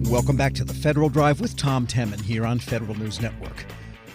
Welcome back to the Federal Drive with Tom Temin here on Federal News Network.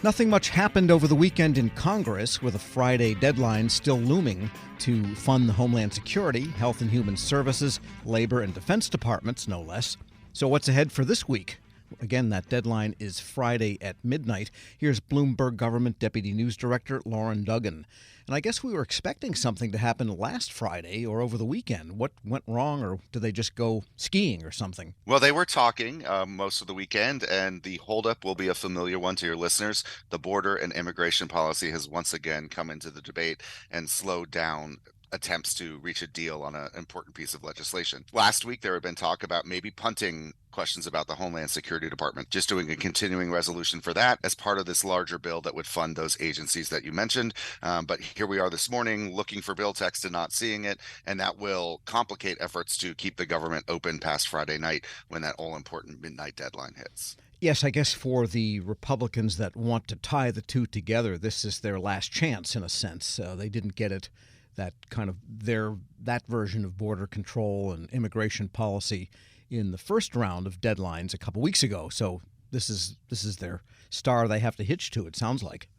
Nothing much happened over the weekend in Congress, with a Friday deadline still looming to fund the Homeland Security, Health and Human Services, Labor and Defense Departments, no less. So what's ahead for this week? Again, that deadline is Friday at midnight. Here's Bloomberg Government Deputy News Director Loren Duggan. And I guess we were expecting something to happen last Friday or over the weekend. What went wrong, or did they just go skiing or something? Well, they were talking most of the weekend, and the holdup will be a familiar one to your listeners. The border and immigration policy has once again come into the debate and slowed down attempts to reach a deal on an important piece of legislation. Last week, there had been talk about maybe punting questions about the Homeland Security Department, just doing a continuing resolution for that as part of this larger bill that would fund those agencies that you mentioned. But here we are this morning looking for bill text and not seeing it, and that will complicate efforts to keep the government open past Friday night when that all-important midnight deadline hits. Yes, I guess for the Republicans that want to tie the two together, this is their last chance in a sense. They didn't get it. That kind of that version of border control and immigration policy in the first round of deadlines a couple weeks ago. So this is their star they have to hitch to, it sounds like.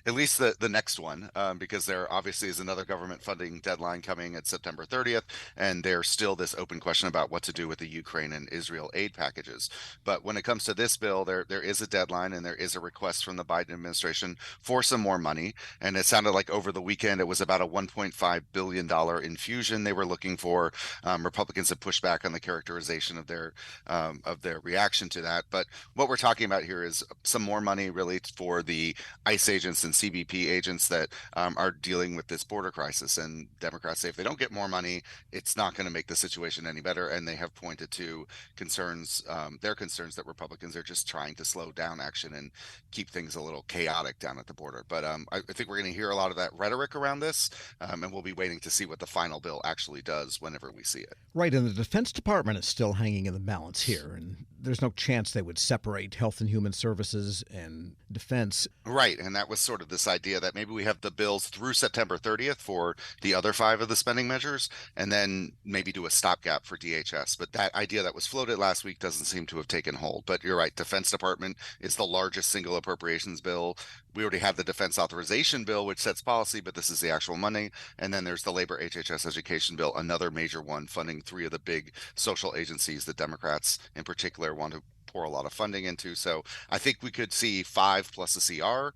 At least the next one, because there obviously is another government funding deadline coming at September 30th, and there's still this open question about what to do with the Ukraine and Israel aid packages. But when it comes to this bill, there is a deadline, and there is a request from the Biden administration for some more money. And it sounded like over the weekend it was about a $1.5 billion infusion they were looking for. Republicans have pushed back on the characterization of their reaction to that. But what we're talking about here is some more money really for the ICE agents and CBP agents that are dealing with this border crisis. And Democrats say if they don't get more money, it's not going to make the situation any better. And they have pointed to concerns, their concerns that Republicans are just trying to slow down action and keep things a little chaotic down at the border. But I think we're going to hear a lot of that rhetoric around this, and we'll be waiting to see what the final bill actually does whenever we see it. Right, and the Defense Department is still hanging in the balance here, and there's no chance they would separate Health and Human Services and Defense. Right, and that was sort of this idea that maybe we have the bills through September 30th for the other 5 of the spending measures, and then maybe do a stopgap for DHS. But that idea that was floated last week doesn't seem to have taken hold. But you're right, Defense Department is the largest single appropriations bill. We already have the Defense Authorization Bill, which sets policy, but this is the actual money. And then there's the Labor HHS Education Bill, another major one, funding 3 of the big social agencies that Democrats in particular want to pour a lot of funding into. So I think we could see 5 plus a CR,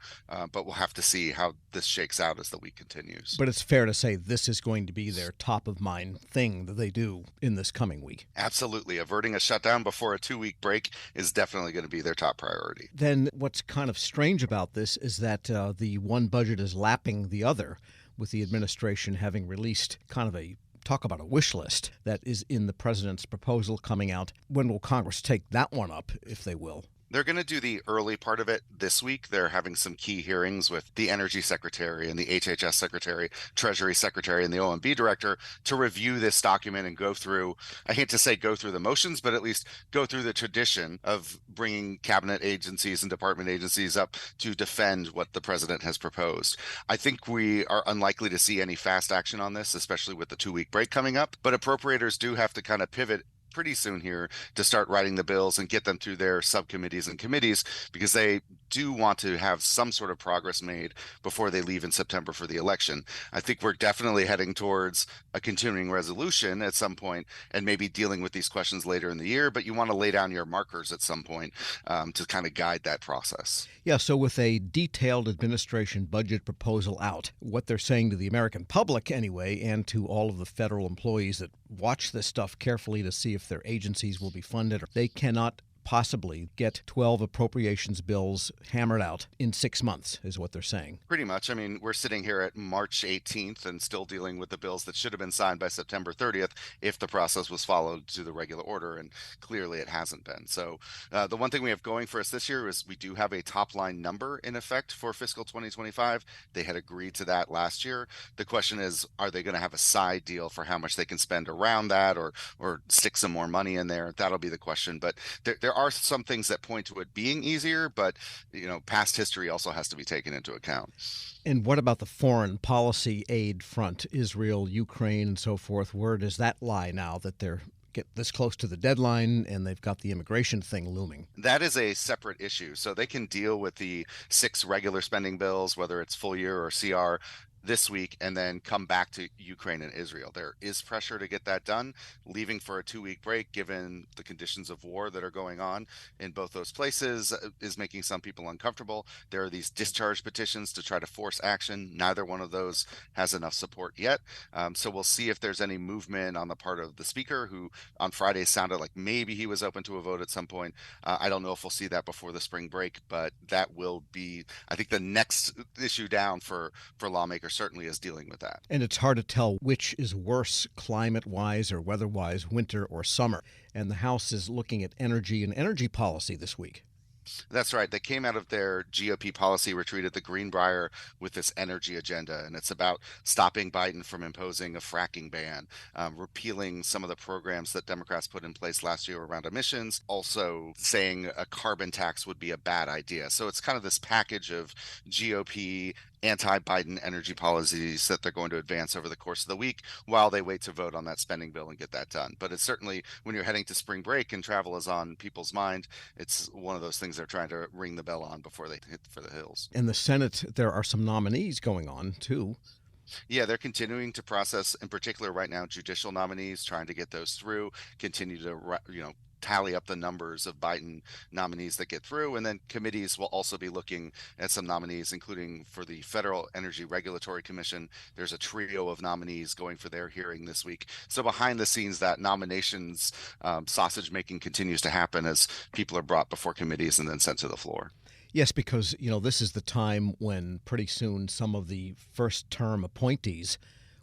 but we'll have to see how this shakes out as the week continues. But it's fair to say this is going to be their top of mind thing that they do in this coming week. Absolutely. Averting a shutdown before a 2-week break is definitely going to be their top priority. Then what's kind of strange about this is that the one budget is lapping the other, with the administration having released kind of a talk about a wish list that is in the president's proposal coming out. When will Congress take that one up, if they will? They're going to do the early part of it this week. They're having some key hearings with the Energy Secretary and the HHS Secretary, Treasury Secretary, and the OMB Director to review this document and go through, I hate to say go through the motions, but at least go through the tradition of bringing cabinet agencies and department agencies up to defend what the president has proposed. I think we are unlikely to see any fast action on this, especially with the 2-week break coming up, but appropriators do have to kind of pivot pretty soon here to start writing the bills and get them through their subcommittees and committees, because they do want to have some sort of progress made before they leave in September for the election. I think we're definitely heading towards a continuing resolution at some point and maybe dealing with these questions later in the year, but you want to lay down your markers at some point to kind of guide that process. Yeah, so with a detailed administration budget proposal out, what they're saying to the American public anyway, and to all of the federal employees that watch this stuff carefully to see if their agencies will be funded, they cannot possibly get 12 appropriations bills hammered out in 6 months, is what they're saying. Pretty much. I mean, we're sitting here at March 18th and still dealing with the bills that should have been signed by September 30th if the process was followed to the regular order, and clearly it hasn't been. So the one thing we have going for us this year is we do have a top line number in effect for fiscal 2025. They had agreed to that last year. The question is, are they going to have a side deal for how much they can spend around that, or stick some more money in there? That'll be the question. But there are some things that point to it being easier, but past history also has to be taken into account. And what about the foreign policy aid front, Israel, Ukraine, and so forth? Where does that lie now that they're get this close to the deadline and they've got the immigration thing looming. That is a separate issue. So they can deal with the 6 regular spending bills, whether it's full year or CR, this week, and then come back to Ukraine and Israel. There is pressure to get that done. Leaving for a 2-week break, given the conditions of war that are going on in both those places, is making some people uncomfortable. There are these discharge petitions to try to force action. Neither one of those has enough support yet. So we'll see if there's any movement on the part of the speaker, who on Friday sounded like maybe he was open to a vote at some point. I don't know if we'll see that before the spring break, but that will be, I think, the next issue down for lawmakers certainly is dealing with that. And it's hard to tell which is worse, climate-wise or weather-wise, winter or summer. And the House is looking at energy and energy policy this week. That's right. They came out of their GOP policy retreat at the Greenbrier with this energy agenda, and it's about stopping Biden from imposing a fracking ban, repealing some of the programs that Democrats put in place last year around emissions, also saying a carbon tax would be a bad idea. So it's kind of this package of GOP anti-Biden energy policies that they're going to advance over the course of the week while they wait to vote on that spending bill and get that done. But it's certainly, when you're heading to spring break and travel is on people's mind, it's one of those things they're trying to ring the bell on before they hit for the hills. In the Senate, there are some nominees going on, too. Yeah, they're continuing to process, in particular right now, judicial nominees, trying to get those through, continue to, tally up the numbers of Biden nominees that get through. And then committees will also be looking at some nominees, including for the Federal Energy Regulatory Commission. There's a trio of nominees going for their hearing this week. So behind the scenes, that nominations sausage making continues to happen as people are brought before committees and then sent to the floor. Yes, because, this is the time when pretty soon some of the first-term appointees,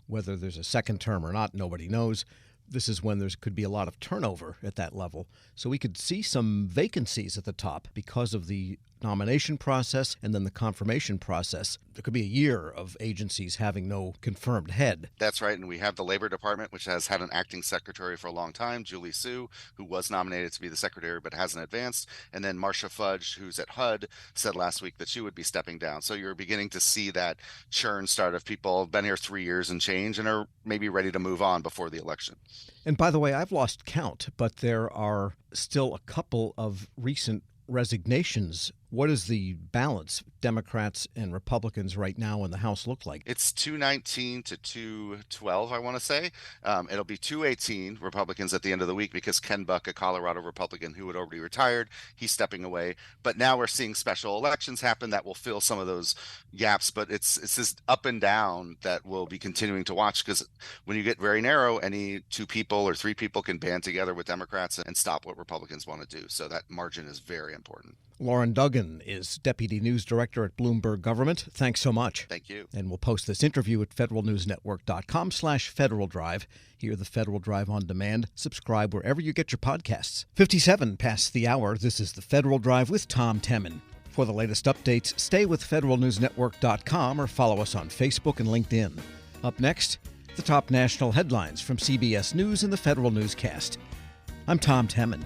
whether there's a second term or not, nobody knows. This is when there could be a lot of turnover at that level. So we could see some vacancies at the top because of the nomination process and then the confirmation process. There could be a year of agencies having no confirmed head. That's right. And we have the Labor Department, which has had an acting secretary for a long time, Julie Su, who was nominated to be the secretary but hasn't advanced. And then Marcia Fudge, who's at HUD, said last week that she would be stepping down. So you're beginning to see that churn start of people who've been here 3 years and change and are maybe ready to move on before the election. And by the way, I've lost count, but there are still a couple of recent resignations. What is the balance, Democrats and Republicans right now in the House look like? It's 219 to 212, I want to say. It'll be 218 Republicans at the end of the week because Ken Buck, a Colorado Republican who had already retired, he's stepping away. But now we're seeing special elections happen that will fill some of those gaps. But it's this up and down that we'll be continuing to watch, because when you get very narrow, any 2 people or 3 people can band together with Democrats and stop what Republicans want to do. So that margin is very important. Loren Duggan is Deputy News Director at Bloomberg Government. Thanks so much. Thank you. And we'll post this interview at federalnewsnetwork.com/Federal Drive. Hear the Federal Drive on demand. Subscribe wherever you get your podcasts. 57 past the hour. This is the Federal Drive with Tom Temin. For the latest updates, stay with federalnewsnetwork.com or follow us on Facebook and LinkedIn. Up next, the top national headlines from CBS News and the Federal Newscast. I'm Tom Temin.